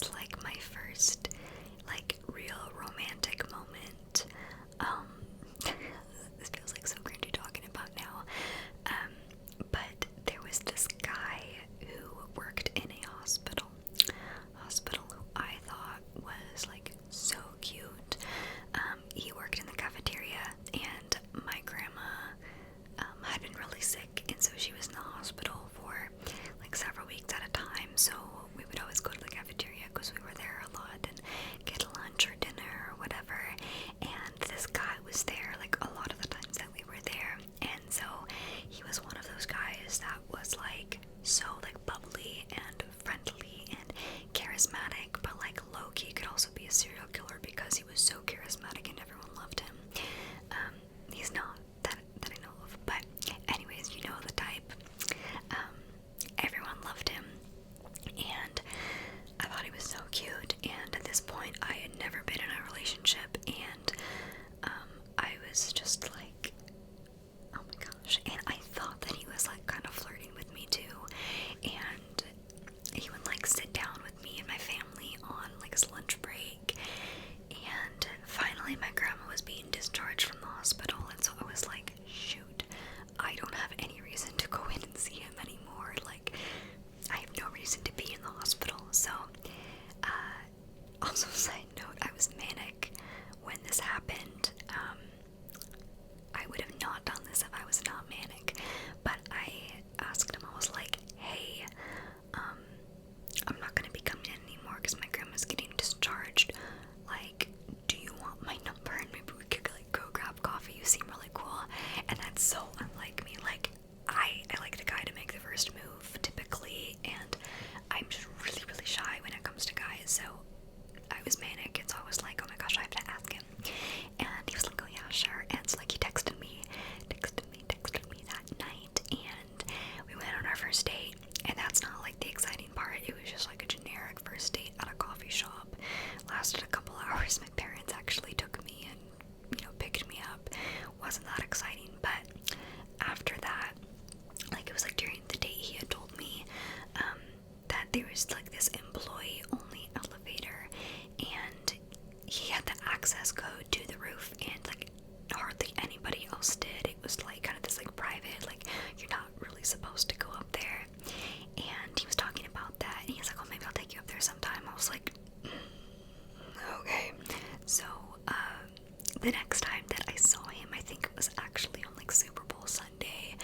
was like my first like real romantic moment. This feels like so cringy talking about now. But there was this guy who worked in a hospital who I thought was like so cute. He worked in the cafeteria, and my grandma had been really sick, and so she was in the hospital for like several weeks at a time. So we would always go to the cafeteria because we were there a lot and get lunch or dinner or whatever. And this guy was there like a lot of the times that we were there, and so he was one of those guys that was like so like bubbly and friendly and charismatic, but like low-key could also be a serial killer because he was so charismatic and everyone loved him. He's not that I know of, but anyways, you know the type. Everyone loved him, and I thought he was so cute. And at this point, I had never been in a relationship, and I was just like, oh my gosh. And I thought that he was like kind of flirting with me too, and he would like sit down with me and my family on like his lunch break. And finally my grandma was being discharged from the hospital, and so I was like, shoot, I don't have any reason to go in and see him anymore. Like, I have no reason to be in the hospital. So also side note, I was manic when this happened. I would have not done this if I was not manic, but I asked him, I was like, hey, I'm not gonna be coming in anymore because my grandma's getting discharged. Like, do you want my number and maybe we could like go grab coffee? You seem really cool. And that's so unlike me. Like, I like the guy to make the first move typically, and I'm just really, really shy when it comes to guys. So I was manic, and so I was like, oh my gosh, I have to ask him. And he was like, oh yeah, sure. And so like he texted me that night, and we went on our first date. And that's not like the exciting part. It was just like a generic first date at a coffee shop. Lasted a couple hours. My parents actually took me and, you know, picked me up. Wasn't that exciting, but after that, like it was like during the date, he had told me that there was like this employee only elevator, and he had the access code to the roof, and like hardly anybody else did. It was like kind of this like private, like you're not really supposed to go up there. And he was talking about that, and he was like, oh, maybe I'll take you up there sometime. I was like, okay. So the next time that I saw him, I think it was actually on like Super Bowl Sunday.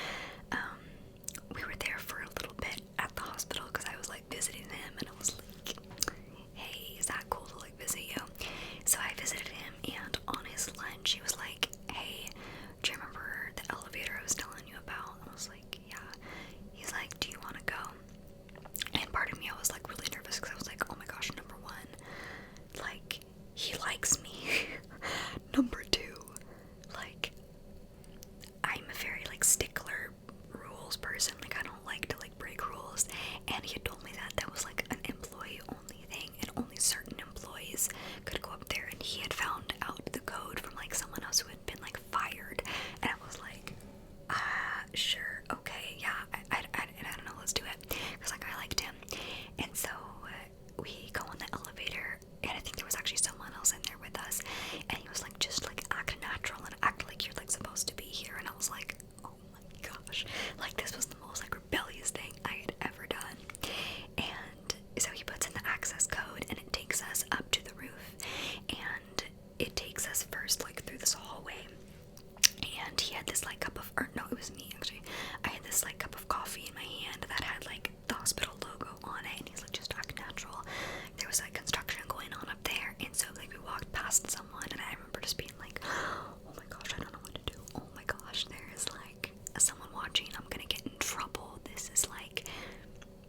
We were there for a little bit at the hospital because I was like visiting him, and I was like, hey, is that cool to like visit you? So I visited him, and on his lunch he was like, hey, do you remember the elevator I was telling you about? I was like, yeah. He's like, do you want to go? And part of me, I was like really nervous because I was like, oh my gosh, number one, like, he likes me. Number two, like, I'm a very like stickler rules person. Like, I don't like to like break rules. And he had told me that that was like an employee only thing, and only certain employees could go up there. And he had found out the code from like someone else who had been like fired. And I was like, sure, okay, yeah, I don't know, let's do it. Because like I liked him. And so we go on the elevator, and I think there was actually someone else in there with us, and he was like, just like act natural and act like you're like supposed to be here. And I was like, oh my gosh, like this was the most like rebellious thing I had ever done. And so he puts in the access code, and it takes us up to the roof, and it takes us first like through this hallway. And he had this like cup of, or no, it was me actually. I had this like cup of coffee in my hand that had like the hospital logo on it, and he's like, just act natural. There was like construction going on up there, and so like we walked past someone, and I remember just being like, oh my gosh, I don't know what to do. Oh my gosh, there is like someone watching. I'm gonna get in trouble. This is like,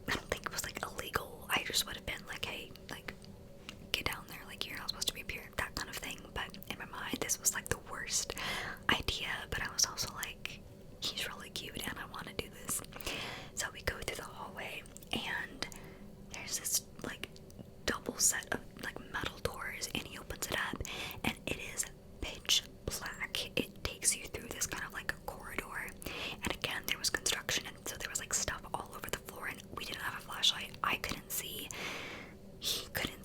I don't think it was like illegal. I just would have been like, hey, like, get down there, like you're not supposed to be up here, that kind of thing. But in my mind, this was like the worst idea. But I was also like, he's really cute and I want to do this. So we go through the hallway, and there's this like double set of like metal doors, and he opens it up, and it is pitch black. It takes you through this kind of like a corridor, and again there was construction, and so there was like stuff all over the floor, and we didn't have a flashlight. I couldn't see, he couldn't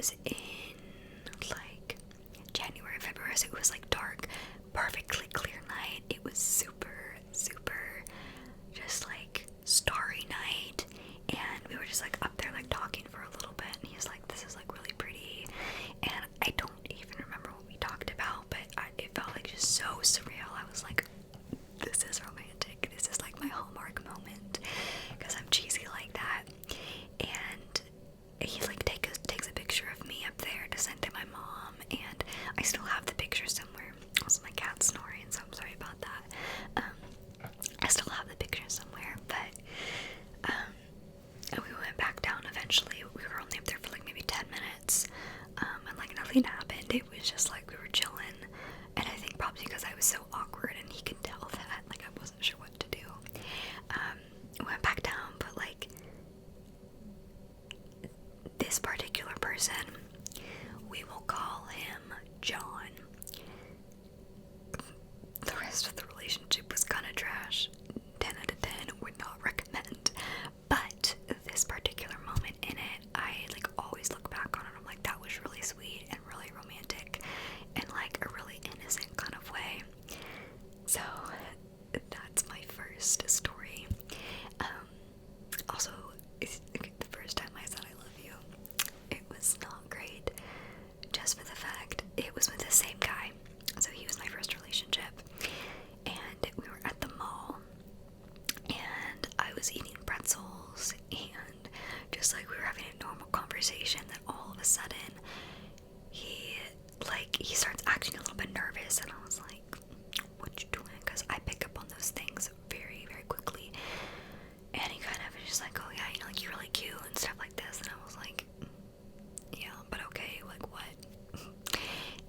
was in like January, February, so it was like dark, perfectly clear night. It was super, super just like starry night, and we were just like up there like talking for a little bit, and he's like, this is like really pretty, and I don't even remember what we talked about, but it felt like just so surreal. I was like, this is romantic, this is like my Hallmark moment, because I'm cheesy like that. And he like takes a picture of me up there to send to my mom, and I still have the picture somewhere. Also, my cat's snoring, so I'm sorry about that. I still have the picture somewhere, but we went back down eventually. We were only up there for like maybe 10 minutes, and like nothing happened. It was just like we were chilling, and I think probably because I was so awkward and he could tell that, like I wasn't sure what to do. We went back down, but like this particular person, we will call him John. The rest of the relationship was kind of trash. 10 out of 10, would not recommend. But this particular moment in it, I like always look back on it. I'm like, that was really sweet and really romantic, in like a really innocent kind of way. So that's my first story. Also, the first time I said I love you, it was not great. Just for the fact it was with the same guy. So he was my first relationship, and we were at the mall, and I was eating pretzels, and just like we were having a normal conversation, then all of a sudden he starts acting a little bit nervous, and I was like, what you doing? Because I pick up on those things very, very quickly. And he kind of was just like, oh yeah, you know, like you're really cute and stuff like this, and I was like, yeah, but okay, like what?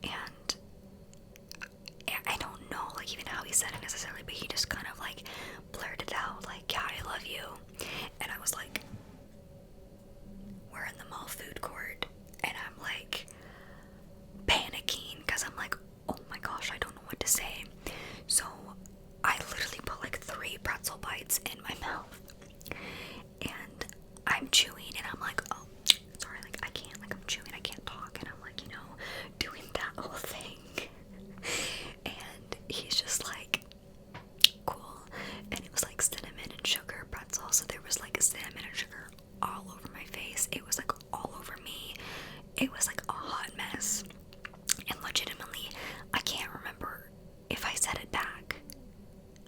And I don't know like even how he said it necessarily, but he just kind of like blurted out like, yeah, I love you. And I was like, we're in the mall food court, and I'm like panicking because I'm like, oh my gosh, I don't know what to say. So I literally put like 3 pretzel bites in my mouth, and I'm chewing, and I'm like, oh sorry, like I can't, like I'm chewing, I can't talk, and I'm like, you know, doing that whole thing. And he's just like, cool. And it was like cinnamon and sugar pretzel, so there was like cinnamon and sugar all over my face. It was like all over me. It was like a hot mess. And legitimately, I can't remember if I said it back.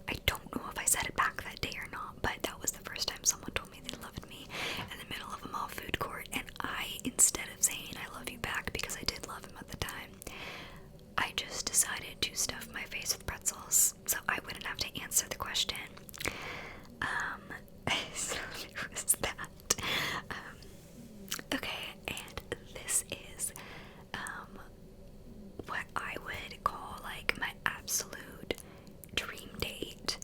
I don't know if I said it back that day or not, but that was the first time someone told me they loved me in the middle of a mall food court, and I, instead of saying I love you back because I did love him at the time, I just decided to stuff my face with pretzels so I wouldn't have to answer the question. So it was that. Okay, and this is what I would call like my absolute dream date.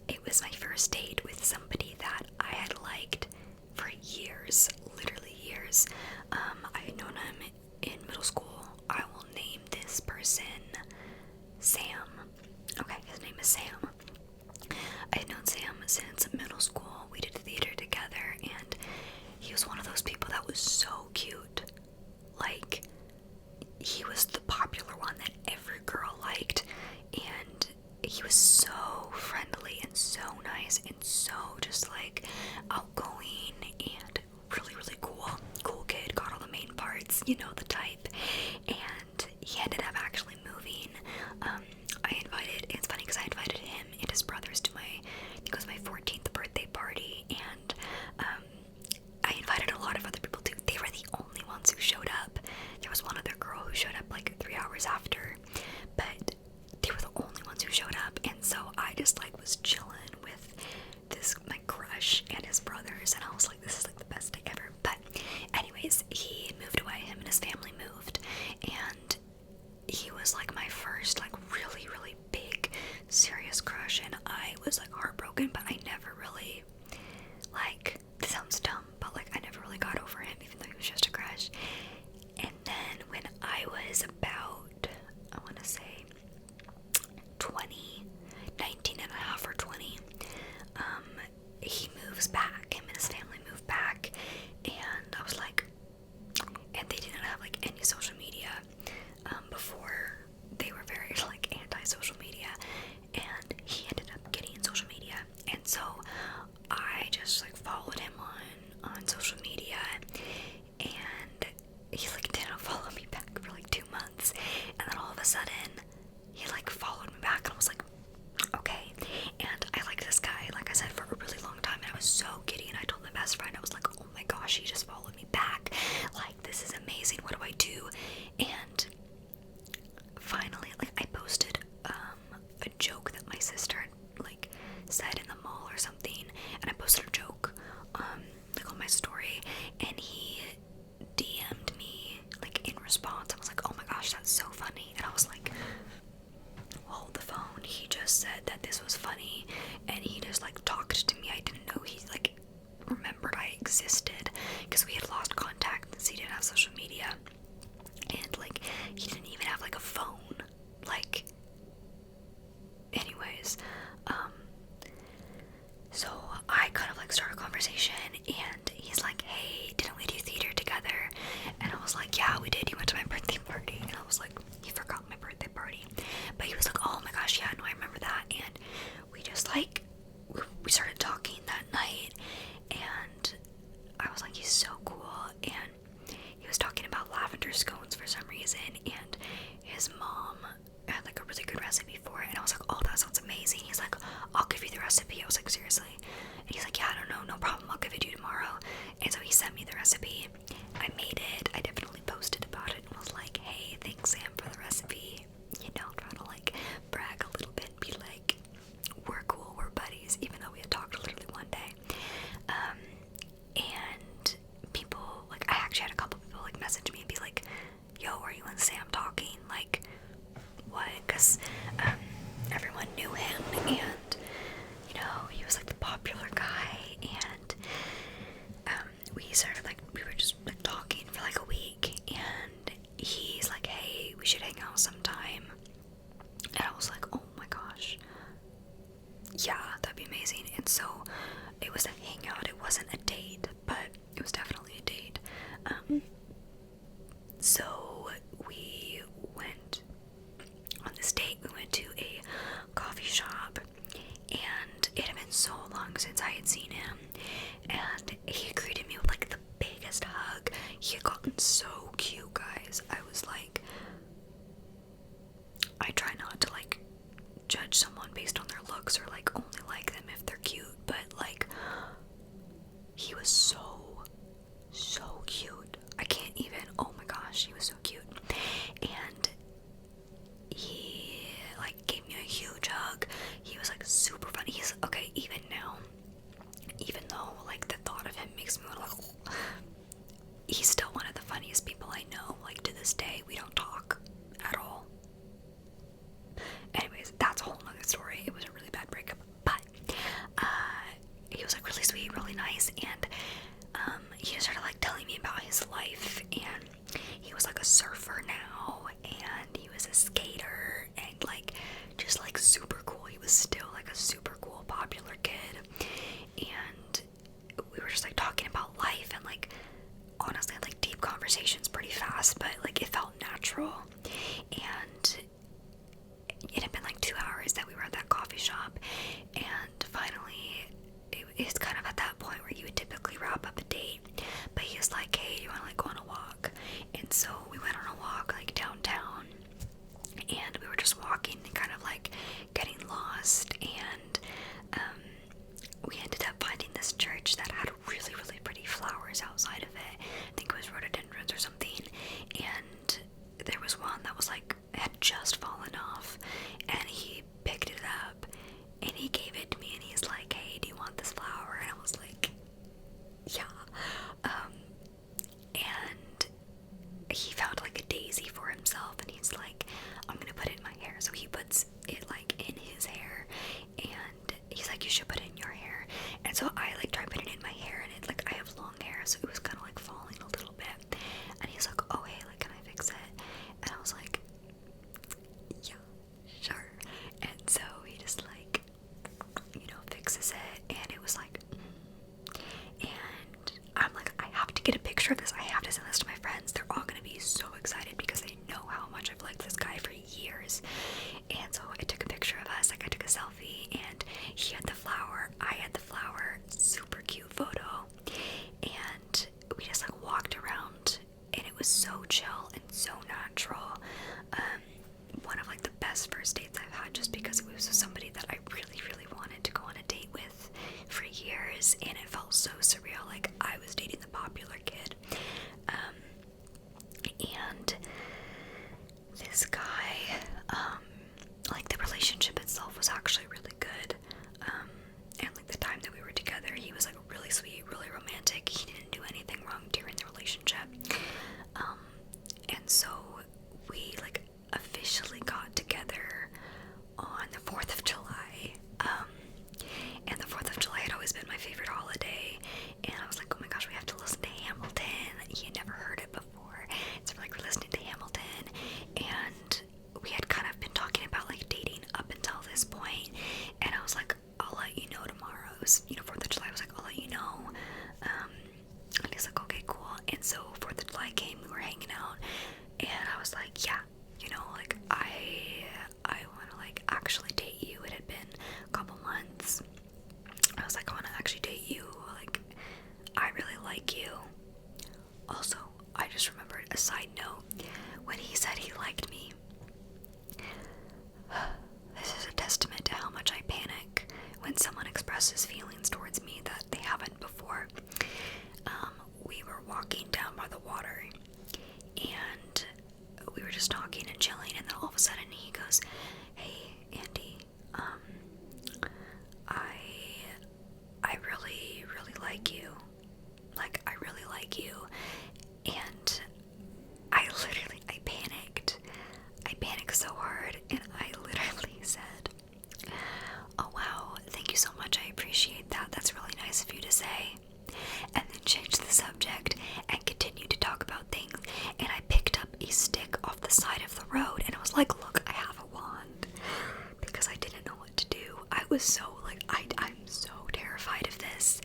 It was my first date with somebody that I had liked for years, literally years. I had known him in middle school. I will name this person Sam. Okay, his name is Sam. I had known Sam since middle school. We did theater together, and he was one of those people that was so cute. Like, he was the popular one that every girl liked, and he was so friendly and so nice and so just like outgoing and really, really cool kid, got all the main parts, you know, the type. And he ended up actually moving. It's funny because I invited him and his brothers to I think it was my 14th birthday party. best friend. I was like, oh my gosh, he just followed me back. Like, this is amazing. What do I do? And finally, like, I posted a joke that my sister had, like, said in the mall or something, and I posted a joke like on my story, and he DM'd me like in response. I was like, oh my gosh, that's so funny. And I was like, hold the phone, he just said that this was funny, and he just like talked to me. I didn't know he like remembered I existed, because we had lost contact since he didn't have social media, and like he didn't even have like a phone. Like, anyways, so I kind of like started a conversation, and he's like, hey, didn't we do theater together? And I was like, yeah, we did. You went to my birthday party. And I was like, he forgot my birthday party. But he was like, oh my gosh, yeah, no, I remember that. And we just like, we started talking that night, and I was like, he's so cool. And he was talking about lavender scones for some reason, and his mom had like a really good recipe for it, and I was like, oh, that sounds amazing. He's like, I'll give you the recipe. I was like, seriously? And he's like, yeah, I don't know, no problem, I'll give it to you tomorrow. And so he sent me the recipe. I made it. I definitely posted about it and was like, hey, thanks Sam for the recipe, you know, trying to like brag a little bit, be like, we're cool, we're buddies, even though we had talked literally one day. And people, like, I actually had a couple people like message me and be like, yo, are you and Sam talking? Like, what? Because everyone knew him, and you know, he was like the popular guy, and we started like, we were just like talking for like a week, and he's like, hey, we should hang out sometime. And I was like, oh my gosh, yeah, that'd be amazing. And so it was a hangout. It wasn't a date, but it was definitely a date. So we went on this date. We went to a coffee shop, and it had been so long since I had seen him, and he greeted me with like the biggest hug. He had gotten so cute, guys. I was like, I try not to like judge someone based on their looks or like only like them if they're cute, but like, he was so cute. I can't even, oh my gosh, he was so cute. And he like gave me a huge hug. He was like super funny. He's okay, even now, even though like the thought of him makes me want to like, he's still one of the funniest people I know. Like, to this day, we don't talk at all. Anyways, that's a whole nother story. It was a really bad breakup, but he was like really sweet, really nice, and he started like telling me about his life, and he was like a surfer now, and he was a skater, and like just like super cool. He was still like a super cool, popular kid, and we were just like talking about life, and like honestly had like deep conversations pretty fast, but like it felt natural. And it had been like 2 hours that we were at that coffee shop, and finally it's kind of at that point where you would typically wrap up a date, but he was like, hey, do you want to like go on a walk? And so we went on a walk like downtown, and we were just walking and kind of like getting lost, and we ended up finding this church that had really, really pretty flowers outside of it. I think it was rhododendrons or something, and there was one that was like, had just fallen off, and he picked it up and he gave it to me, and he's like, hey, do you want this flower? And I was like, yeah. And he found like a daisy for himself, and he's like, I'm gonna put it in my hair. So he puts it like in his hair, and he's like, you should put it in your hair. And so I like tried putting it in my hair, and it like, I have long hair, so it was kind of like falling a little bit. And he's like, oh hey, like, can I fix it? And I was like, yeah, sure. And so he just like, you know, fixes it, and it was like, and I'm like, I have to get a picture of this. I have to send this to my friends. They're all gonna be so excited because they know how much I've liked this guy for years. And so I took a picture of us. Like, I took a selfie, and he had the flower, I had the flower. Super cute photo. And we just like walked around, and it was so chill and so natural. One of like the best first dates I've had, just because it was with somebody that I really, really wanted to go on a date with for years, and it felt so surreal. Like, And so 4th of July came, we were hanging out, and I was like, yeah, you know, like, I want to, like, actually date you. It had been a couple months. I was like, I want to actually date you. Like, I really like you. Also, I just remembered a side note. When he said he liked me, this is a testament to how much I panic when someone expresses feelings towards me that they haven't before. We were walking down by the water, and we were just talking and chilling, and then all of a sudden he goes, hey, Andy, I really, really like you. Like, I really like you. And I panicked. I panicked so hard, and I literally said, oh wow, thank you so much, I appreciate that. That's really nice of you to say. And then changed the subject and continued to talk about things, and I picked up a stick off the side of the road, and I was like, look, I have a wand, because I didn't know what to do. I was so, like, I'm so terrified of this.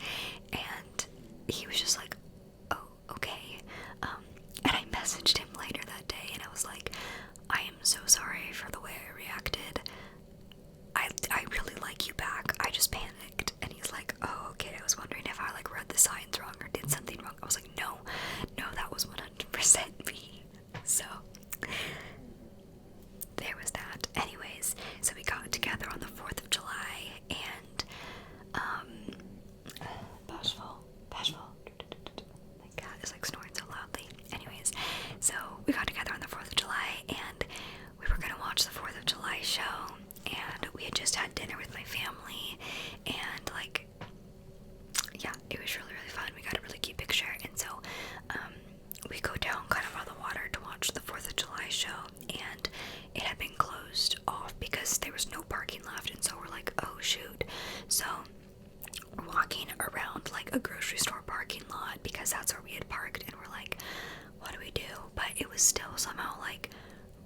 And he was just like, oh, okay. And I messaged him later that day, and I was like, I am so sorry for the way I reacted. I really like you back. I just panicked. And he's like, oh, okay. I was wondering if I, like, read the signs wrong or did something wrong. I was like, no, that was 100% me. So there was that. Anyways, so we got together on the 4th of July, and bashful. My cat is, like, snoring so loudly. Anyways, so we got together on the 4th of July, and we were gonna watch the 4th of July show, and we had just had dinner with my family, and, like, yeah, it was really, really fun. We got a really cute picture, and so we go down kind of by the water to watch the 4th of July show, and it had been closed off because there was no parking left, and so we're like, oh shoot. So we're walking around, like, a grocery store parking lot, because that's where we had parked, and we're like, what do we do? But it was still somehow, like,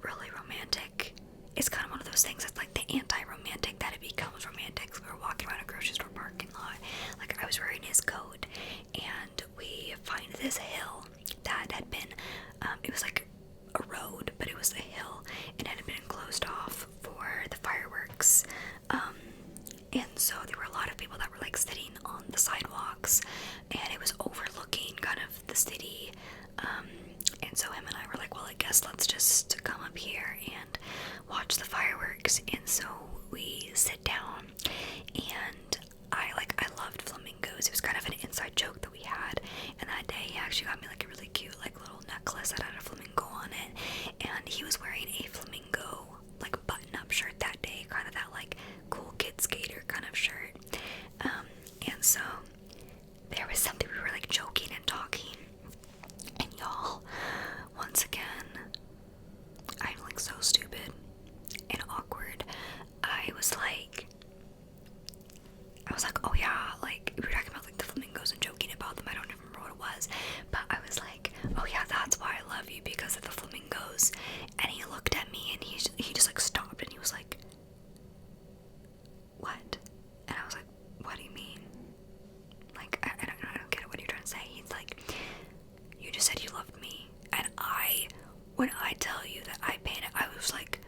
really romantic. It's kind of one of those things that's like the anti-romantic that it becomes romantic. So we were walking around a grocery store parking lot, like, I was wearing his coat, and we find this hill that had been, it was like a road, but it was a hill, and it had been closed off for the fireworks. And so there were a lot of people that were, like, sitting on the sidewalks, and it was overlooking kind of the city. And so him and I were like, well, I guess let's just come up here and watch the fireworks. And so we sit down, and I loved flamingos. It was kind of an inside joke that we had. And that day he actually got me, like, a really cute, like, little necklace that had a flamingo on it. And he was wearing a flamingo, like, button-up shirt that day, kind of that, like, cool kid skater kind of shirt. And so there was something, we were, like, joking and talking, and y'all, once again, I'm, like, so stupid and awkward. I was like, oh yeah, like, we were talking about, like, the flamingos and joking about them. I don't even remember what it was, but I was like, oh yeah, that's why I love you, because of the flamingos. And he looked at me, and he just, like, stopped, and he was like, what? And I was like, what do you mean? Like, I don't get it, what you're trying to say. He's like, you just said you loved me. And when I tell you that I panicked, I was like,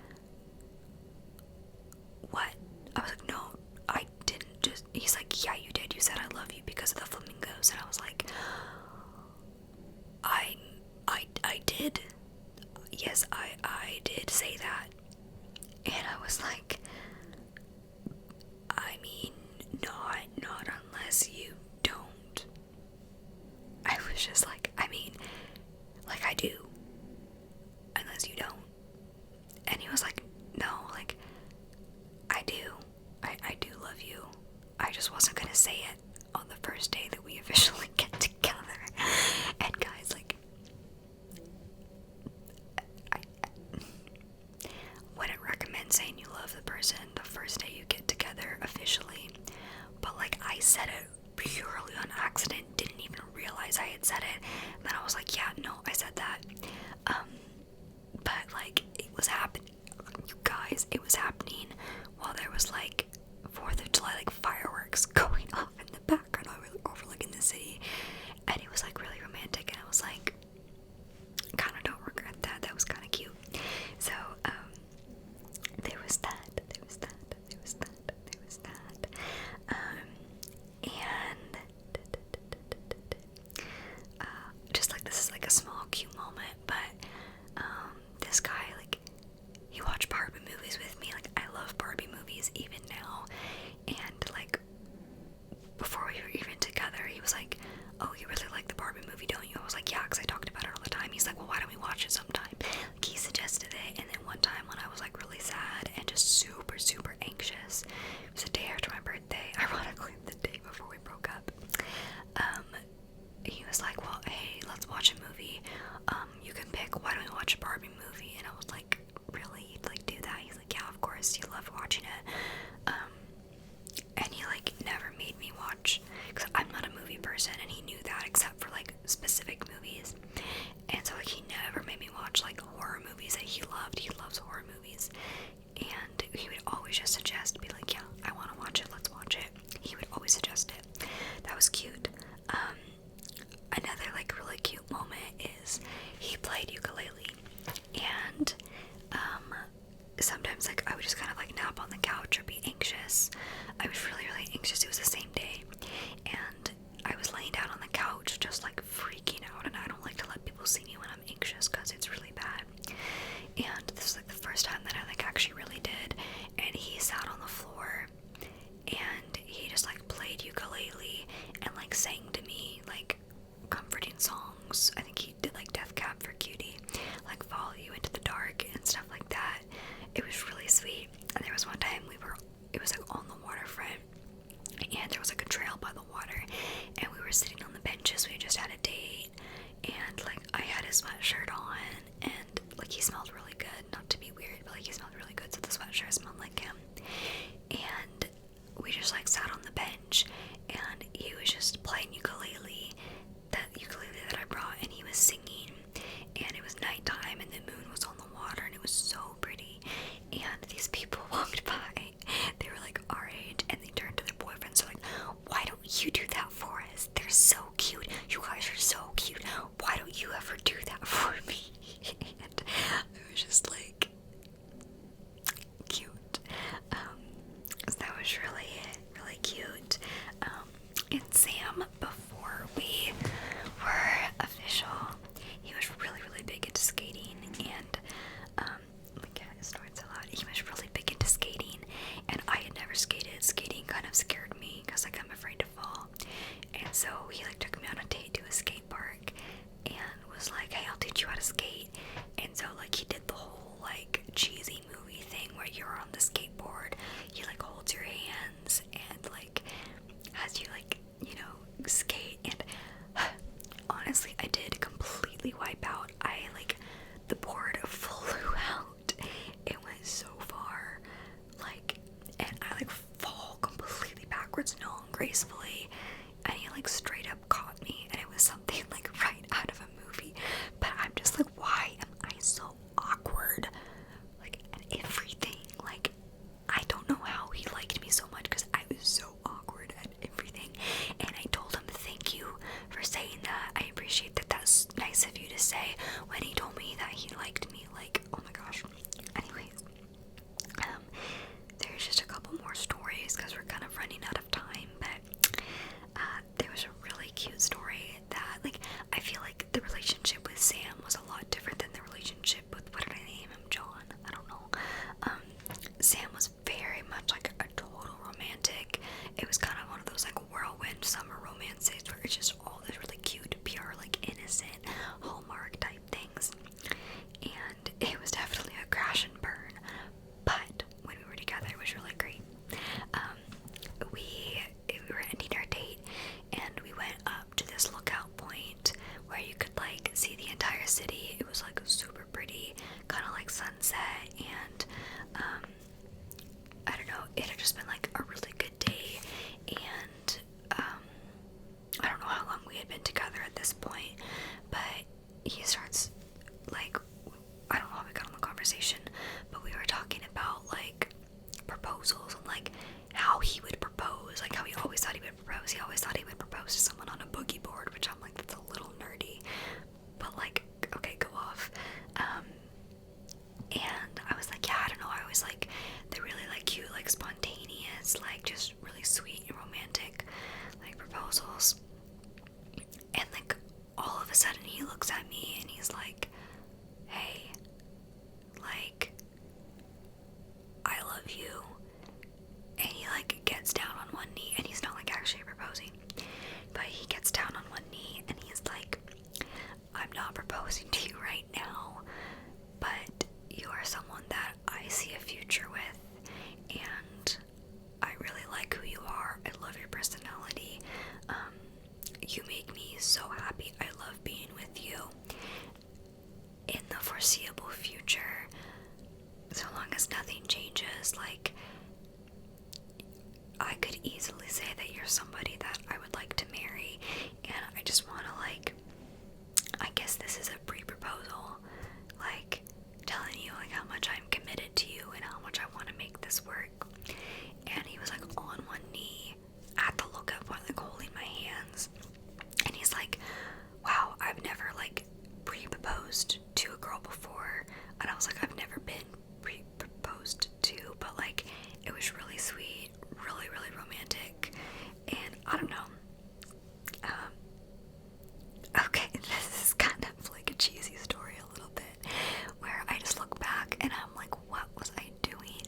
what? I was like, no, I didn't just, he's like, yeah, you did. You said I love you because of the flamingos. And I was like, I did. Yes, I did say that. And I was like, I mean, not unless you don't. I was just like, I mean, like, I do, unless you don't. And he was like, no, like, I do. I do love you. I just wasn't gonna say it on the first day that we officially get together. And guys, like, I wouldn't recommend saying you love the person the first day you get together officially, but, like, I said it purely on accident, didn't even realize I had said it. And then I was like, yeah, no, I said that. But, like, it was happening, you guys, it was happening while there was, like, 4th of July, like, fireworks going off in the background overlooking the city, and it was, like, really romantic. And I was like, with it. And then one time when I was like really sad and just super, super anxious, it was the day after my birthday, ironically the day before we broke up, he was like, well, hey, let's watch a movie. You can pick, why don't we watch a Barbie movie? And I was like, really? You'd like do that? He's like, yeah, of course, you love watching it. And he like never made me watch, because I'm not a movie person, and he knew that, except for like specific movies. And so like he never made me watch like horror movies that he loved. He loves horror movies. And he would always just suggest, be like, yeah, I want to watch it, let's watch it. He would always suggest it. That was cute. Another like really cute moment is he played ukulele, and sometimes like I would just kind of like nap on the couch or be anxious. I was really, really anxious. It was the same day, and I was laying down on the couch just like freaking out, and I don't like to let people see me when I'm anxious because it's really bad. And this was like the first time that I like actually really did, and he sat on the floor and he just like played ukulele and like sang to me like comforting songs. I think he did like Death Cab for Cutie, like Follow You Into the Dark and stuff like that. It was really sweet. And there was one time it was like on the waterfront, and there was like a trail by the water, and we were sitting on the benches. We just had a date, and like I had his sweatshirt on, and like he smelled really good. Not to be weird, but like he smelled really good, so the sweatshirt smelled like him. And we just like sat on the bench, and he was just playing ukulele that I brought, and he was singing, and it was nighttime, and the moon was on the water, and it was so pretty. And these people walked by, they were like our age, and they turned to their boyfriends. So like, why don't you do that for us? They're so cute. You guys are so cute. Why don't you ever do that for me? And it was just like cute. So that was really, really cute. And Sam, before we were official, he was really, really big into skating, and my cat is snoring so loud. He was really big into skating, and I had never skated. Skating kind of scared me because like I'm afraid to fall. And so he like took me on a date to a skate park and was like, hey, I'll teach you how to skate. And so like he did the whole like cheesy movie thing where you're on the skateboard, he like holds your hands and like has you like, you know, skate. And honestly, I did completely wipe out. The board flew out. It went so far, like, and I like fall completely backwards, non-gracefully, and he like straight up caught me, and it was something like right out of a movie. But I'm just like, why am I so awkward? Like, and everything. Like, I don't know how he liked me so much, because I was so awkward at everything. And I told him, thank you for saying that. I appreciate that. That's nice of you to say. When he told me that he liked me, like, oh my gosh. Anyways, there's just a couple more stories because we're kind of running out of time. But there was a really cute story that, like, I feel like the relationship with Sam was a lot different than the relationship with, what did I name him? John? I don't know. Sam was very much like a total romantic. It was kind of one of those like whirlwind summer romances where it's just all this really cute, pure, like innocent Hallmark type things. And it was definitely a crash and burn. But when we were together, it was really great. We were ending our date, and we went up to this lookout point where you could like see the entire city. It was like super pretty, kind of like sunset, and I don't know, it had just been like a really good day. And I don't know how long we had been together at this point, but he starts like, I don't know how we got on the conversation, but we were talking about like proposals and like how he would propose, like how he always thought he would propose. He always thought he would propose to someone on a boogie board, which I'm like, that's a little nerdy, but like, okay, go off. And I was like, yeah, I don't know, I always like the really like cute, like spontaneous, like just really sweet and romantic like proposals. And like all of a sudden he looks at me and he's like, hey, like, I love you. And he like gets down on one knee, and he's not like actually proposing, but he gets down on one knee and he's like, I'm not proposing to you right now, but you're just like, I could easily say that you're somebody that I would like to marry, and I just want to, like, I guess this is a pre-proposal, like, telling you, like, how much I'm committed to you and how much I want to make this work. And he was, like, on one knee at the lookup point, like, holding my hands, and he's like, wow, I've never, like, pre-proposed to a girl before. And I was like, I've never been pre-proposed to, but, like, it was really sweet, really, really romantic, and I don't know. Okay, this is kind of like a cheesy story a little bit, where I just look back and I'm like, what was I doing?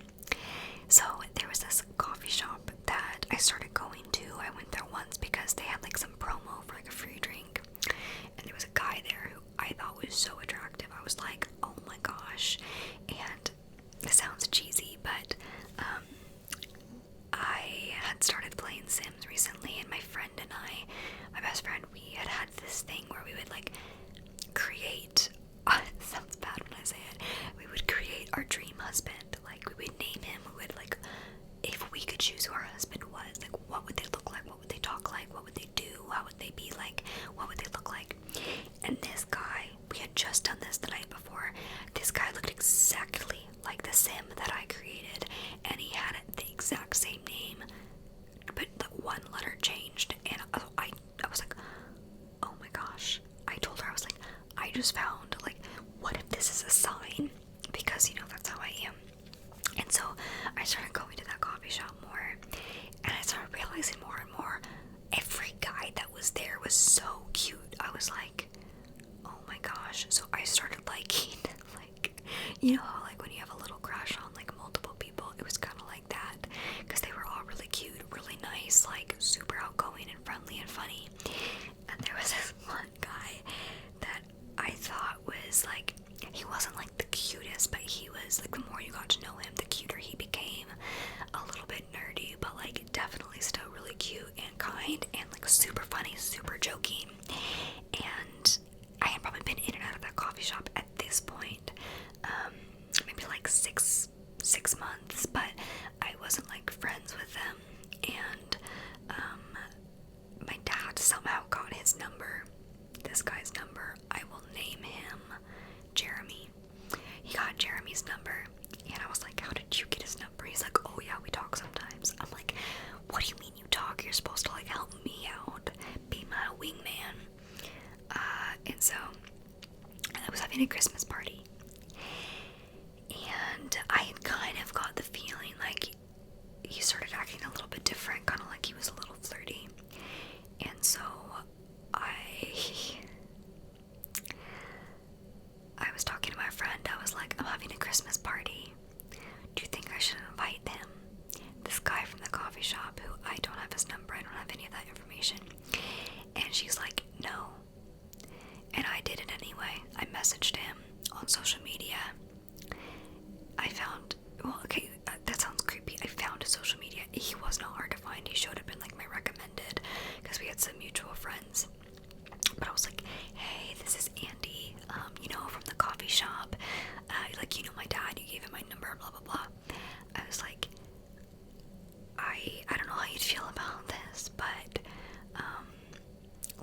So there was this coffee shop that I started going to. I went there once because they had like some promo for like a free drink, and there was a guy there who I thought was so attractive. I was like, oh my gosh. And this sounds cheesy, but I had started playing Sims recently, and my friend and I, my best friend, we had this thing where we would like create, it sounds bad when I say it, we would create our dream husband. Like, we would name him, we would, like, if we could choose who our husband was, like, what would they look like, what would they talk like, what would they do, how would they be like, what would they look like. And this guy, we had just done this the night before, this guy looked exactly like the Sim that I created, and he had the exact same name, but the one letter changed. And I was like, oh my gosh. I told her, I was like, I just found, like, what if this is a sign? Because, you know, that's how I am. And so I started going to that coffee shop more, and I started realizing more and more, every guy that was there was so cute. I was like, oh my gosh. So I started liking, like, you know how, like, when you have a little crush on, like, multiple people, it was kind of like that, because they were all really cute, really nice, like, super outgoing and friendly and funny. And there was this one guy that I thought was, like, he wasn't, like, the cutest, but he was, like, the more you got to know him, the cuter he became. A little bit nerdy, but, like, definitely still really cute and kind and, like, super funny, super joking. And I had probably been in and out of that coffee shop at this point, maybe like six months, but I wasn't, like, friends with them. And my dad somehow got his number, this guy's number. I will name him Jeremy. He got Jeremy's number, and I was like, how did you get his number? He's like, oh yeah, we talk sometimes. I'm like, what do you mean you talk? You're supposed to, like, help me out, be my wingman. And so I was having a Christmas party, and I had kind of got the feeling like he started acting a little bit different, kind of like he was a little flirty. And so I was talking to my friend. I was like, I'm having a Christmas party. Do you think I should invite him? This guy from the coffee shop, who I don't have his number, I don't have any of that information. And she's like, no. And I did it anyway. I messaged him on social media. I found, well, okay, that sounds creepy. I found his social media. He was not hard to find. He showed up in, like, my recommended, because we had some mutual friends. But I was like, hey, this is Andy, you know, from the coffee shop. Like, you know my dad, you gave him my number, blah, blah, blah. I was like, I don't know how you'd feel about this, but,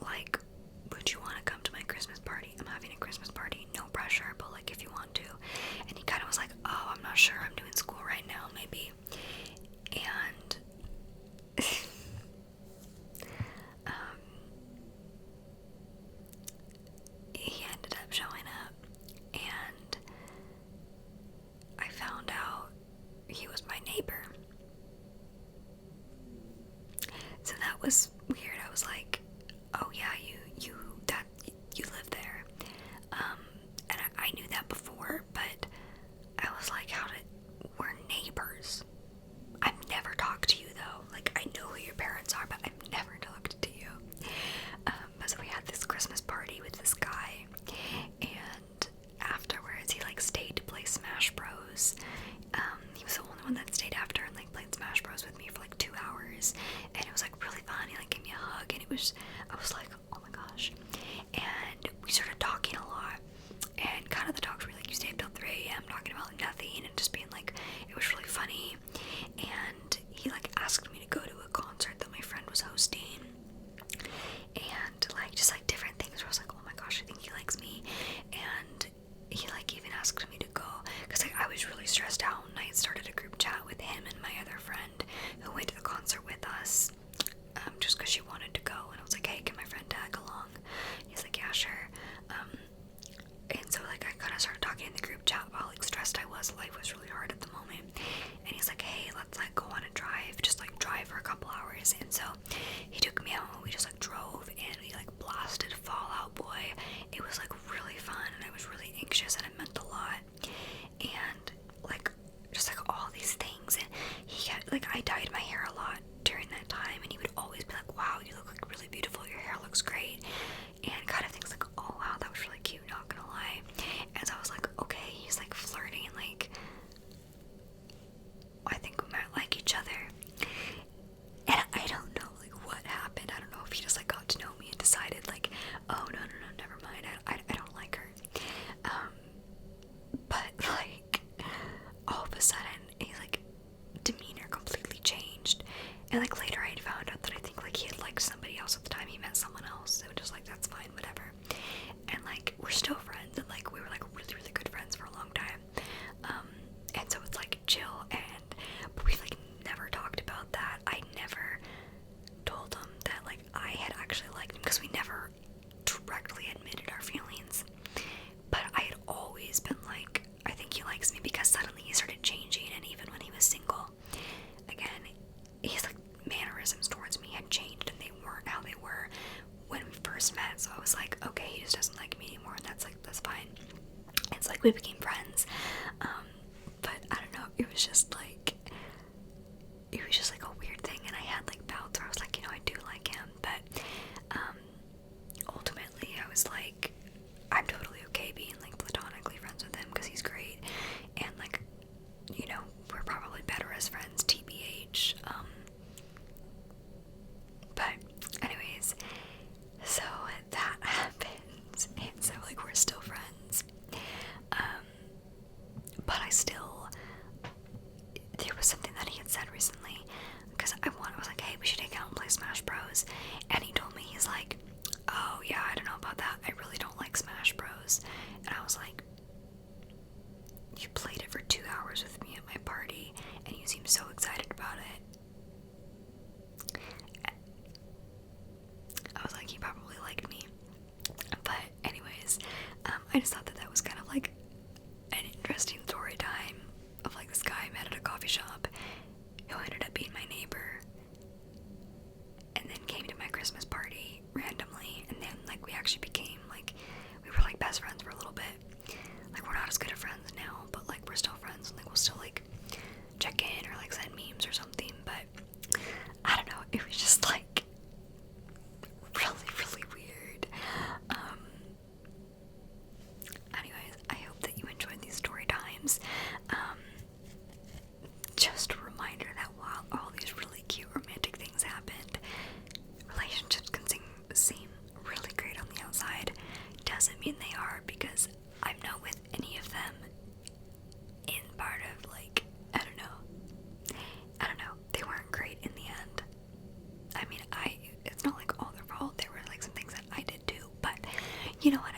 like, would you want to come to my Christmas party? I'm having a Christmas party, no pressure, but, like, if you want to. And he kind of was like, oh, I'm not sure, I'm doing school right now, maybe. And he ended up showing up, and I found out he was my neighbor. So that was weird. I was like, oh yeah, you live there. And I knew that before, but I was like, we're neighbors. And like later I had found out that I think like he had liked somebody else at the time he met someone else. So just like that's fine, whatever. And like we're still friends, and like we were like really, really good friends for a long time. And so it's like chill, and but we've like never talked about that. I never told him that like I had actually liked him because we never directly admitted our feelings. But I had always been like, I think he likes me, because suddenly he started changing, and even when he was single, again, his like mannerisms towards me had changed, and they weren't how they were when we first met. So I was like, okay, he just doesn't like me anymore, and that's fine. It's like we became friends. But I don't know, it was just like a weird thing, and I had like bouts where I was like, I do like him, but ultimately I was like, I'm totally okay being like platonically friends with him because he's great, and like, we're probably better as friends, TBH. But anyways, so that happens, and so like we're still friends. But there was something that he had said recently, because I was like, hey, we should hang out and play Smash Bros. And he told me, he's like, oh yeah, I don't know about that, I really don't like Smash Bros. And I was like, you played it for 2 hours with me at my party, and you seem so excited about it. I was like, he probably liked me. But anyways, I just thought that was kind of like an interesting story time of like this guy I met at a coffee shop who ended up being my neighbor, and then came to my Christmas party randomly, and then like we actually became like, we were like best friends for a little bit. Like we're not as good of friends now, but like we're still friends, and like we'll still like check in or like send memes or something. But I don't know, it was just like really, really weird. Anyways, I hope that you enjoyed these story times. Just a reminder that while all these really cute romantic things happened, relationships can seem really great on the outside. Doesn't mean they are, because I'm not with any of them in part of like, I don't know, they weren't great in the end. I mean, it's not like all their fault, there were like some things that I did too, but you know what